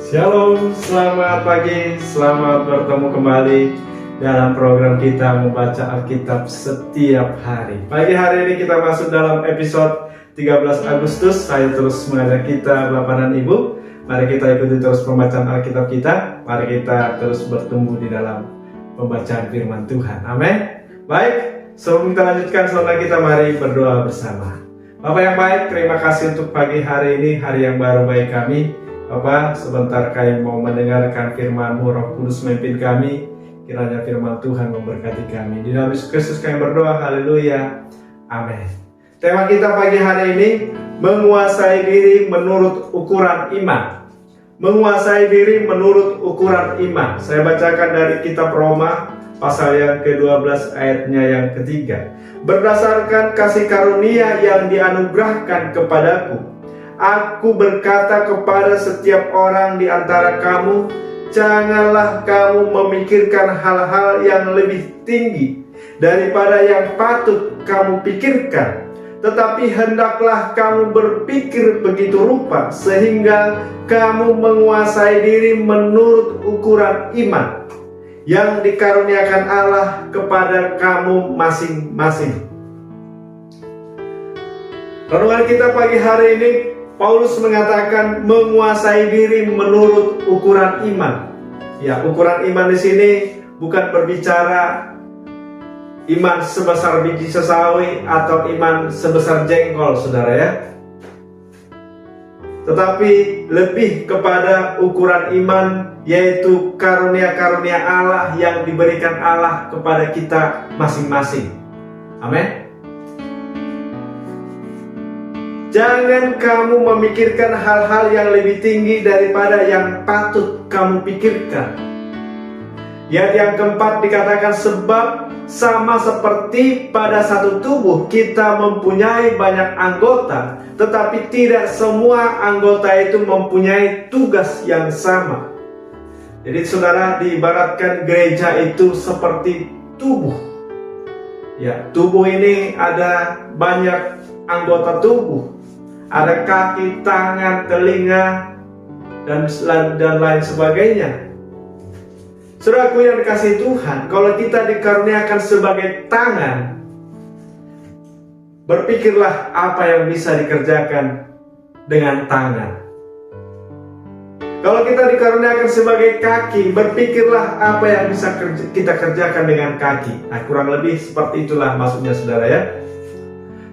Shalom, selamat pagi, selamat bertemu kembali dalam program kita membaca Alkitab setiap hari. Pagi hari ini kita masuk dalam episode 13 Agustus. Saya terus mengajak kita Bapak dan Ibu, mari kita ikuti terus pembacaan Alkitab kita. Mari kita terus bertumbuh di dalam pembacaan firman Tuhan. Amin. Baik, sebelum kita lanjutkan saudara kita, mari berdoa bersama. Bapak yang baik, terima kasih untuk pagi hari ini, hari yang baru bagi kami. Bapak, sebentar kami mau mendengarkan firman-Mu, Roh Kudus memimpin kami. Kiranya firman Tuhan memberkati kami. Di dalam Yesus Kristus kami berdoa, haleluya, amin. Tema kita pagi hari ini, menguasai diri menurut ukuran iman. Menguasai diri menurut ukuran iman. Saya bacakan dari kitab Roma, pasal yang ke-12 ayatnya yang ketiga. Berdasarkan kasih karunia yang dianugerahkan kepadaku, aku berkata kepada setiap orang di antara kamu, janganlah kamu memikirkan hal-hal yang lebih tinggi daripada yang patut kamu pikirkan, tetapi hendaklah kamu berpikir begitu rupa sehingga kamu menguasai diri menurut ukuran iman yang dikaruniakan Allah kepada kamu masing-masing. Renungan kita pagi hari ini, Paulus mengatakan menguasai diri menurut ukuran iman. Ya, ukuran iman di sini bukan berbicara iman sebesar biji sesawi atau iman sebesar jengkol, saudara ya. Tetapi lebih kepada ukuran iman, yaitu karunia-karunia Allah yang diberikan Allah kepada kita masing-masing. Amin. Jangan kamu memikirkan hal-hal yang lebih tinggi daripada yang patut kamu pikirkan. Yang keempat dikatakan, sebab sama seperti pada satu tubuh kita mempunyai banyak anggota, tetapi tidak semua anggota itu mempunyai tugas yang sama. Jadi saudara, diibaratkan gereja itu seperti tubuh. Ya, tubuh ini ada banyak anggota tubuh. Ada kaki, tangan, telinga, dan lain sebagainya. Saudaraku yang dikasihi Tuhan, kalau kita dikaruniakan sebagai tangan, berpikirlah apa yang bisa dikerjakan dengan tangan. Kalau kita dikaruniakan sebagai kaki, berpikirlah apa yang bisa kita kerjakan dengan kaki. Nah, kurang lebih seperti itulah maksudnya, saudara ya.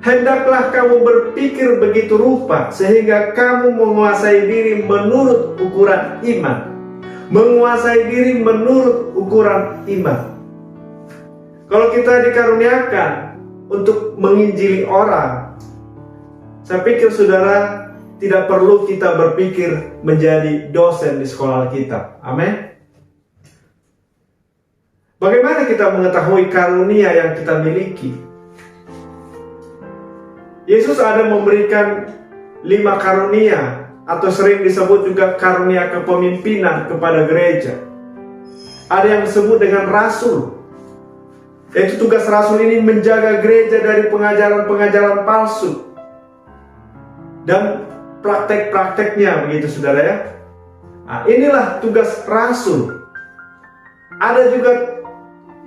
Hendaklah kamu berpikir begitu rupa sehingga kamu menguasai diri menurut ukuran iman. Menguasai diri menurut ukuran iman. Kalau kita dikaruniakan untuk menginjili orang, saya pikir saudara tidak perlu kita berpikir menjadi dosen di sekolah Alkitab. Amin. Bagaimana kita mengetahui karunia yang kita miliki? Yesus ada memberikan 5 karunia, atau sering disebut juga karunia kepemimpinan kepada gereja. Ada yang disebut dengan rasul, yaitu tugas rasul ini menjaga gereja dari pengajaran-pengajaran palsu dan praktek-prakteknya, begitu saudara ya. Nah, inilah tugas rasul. Ada juga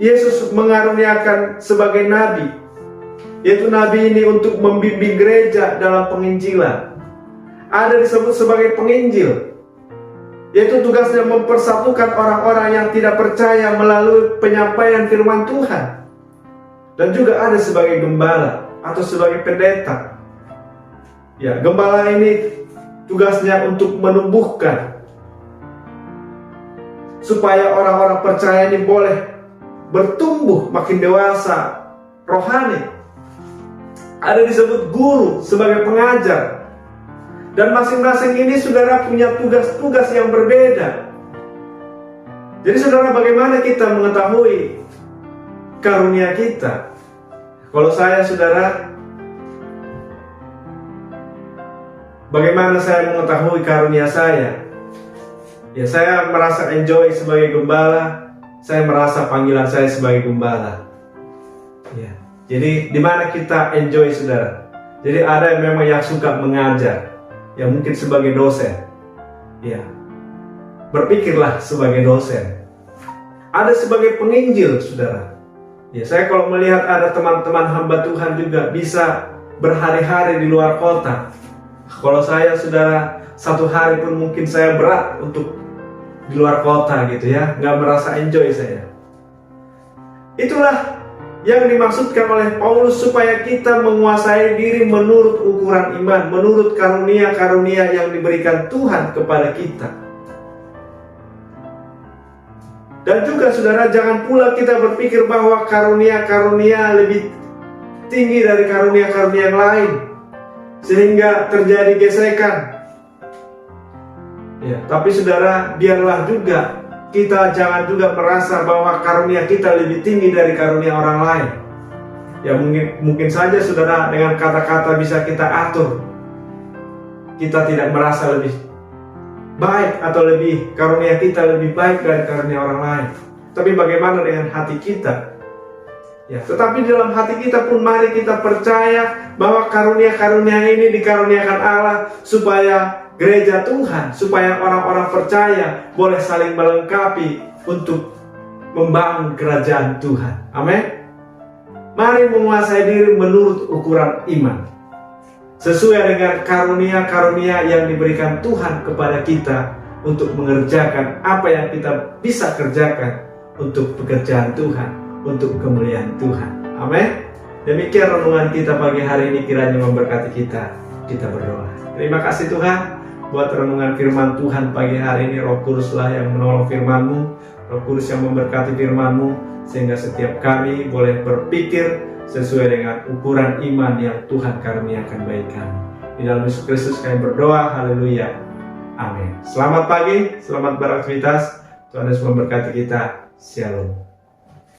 Yesus mengaruniakan sebagai nabi, yaitu nabi ini untuk membimbing gereja dalam penginjilan. Ada disebut sebagai penginjil, yaitu tugasnya mempersatukan orang-orang yang tidak percaya melalui penyampaian firman Tuhan. Dan juga ada sebagai gembala atau sebagai pendeta. Ya, gembala ini tugasnya untuk menumbuhkan supaya orang-orang percaya ini boleh bertumbuh makin dewasa rohani. Ada disebut guru sebagai pengajar. Dan masing-masing ini saudara punya tugas-tugas yang berbeda. Jadi saudara, bagaimana kita mengetahui karunia kita? Kalau saya, saudara, bagaimana saya mengetahui karunia saya? Ya, saya merasa enjoy sebagai gembala. Saya merasa panggilan saya sebagai gembala. Ya. Jadi di mana kita enjoy, saudara? Jadi ada yang memang yang suka mengajar, yang mungkin sebagai dosen. Ya. berpikirlah sebagai dosen. Ada sebagai penginjil, saudara. Ya, saya kalau melihat ada teman-teman hamba Tuhan juga bisa berhari-hari di luar kota. Kalau saya, saudara, satu hari pun mungkin saya berat untuk di luar kota gitu ya, nggak merasa enjoy saya. Itulah yang dimaksudkan oleh Paulus, supaya kita menguasai diri menurut ukuran iman, menurut karunia-karunia yang diberikan Tuhan kepada kita. Dan juga saudara, jangan pula kita berpikir bahwa karunia-karunia lebih tinggi dari karunia-karunia yang lain, sehingga terjadi gesekan. Ya, tapi saudara, biarlah juga kita jangan juga merasa bahwa karunia kita lebih tinggi dari karunia orang lain. Ya, mungkin saja saudara, dengan kata-kata bisa kita atur, kita tidak merasa lebih baik atau lebih karunia kita lebih baik dari karunia orang lain. Tapi bagaimana dengan hati kita? Ya, tetapi dalam hati kita pun mari kita percaya bahwa karunia-karunia ini dikaruniakan Allah supaya gereja Tuhan, supaya orang-orang percaya boleh saling melengkapi untuk membangun kerajaan Tuhan. Amin. Mari menguasai diri menurut ukuran iman, sesuai dengan karunia-karunia yang diberikan Tuhan kepada kita untuk mengerjakan apa yang kita bisa kerjakan untuk pekerjaan Tuhan, untuk kemuliaan Tuhan. Amin. Demikian renungan kita pagi hari ini, kiranya memberkati kita. Kita berdoa. Terima kasih Tuhan buat renungan firman Tuhan pagi hari ini. Roh Kuduslah yang menolong firman-Mu, Roh Kudus yang memberkati firman-Mu, sehingga setiap kami boleh berpikir sesuai dengan ukuran iman yang Tuhan karuniakan bagi kami. Di dalam Yesus Kristus kami berdoa, haleluya, amin. Selamat pagi, selamat beraktivitas, Tuhan Yesus memberkati kita, shalom.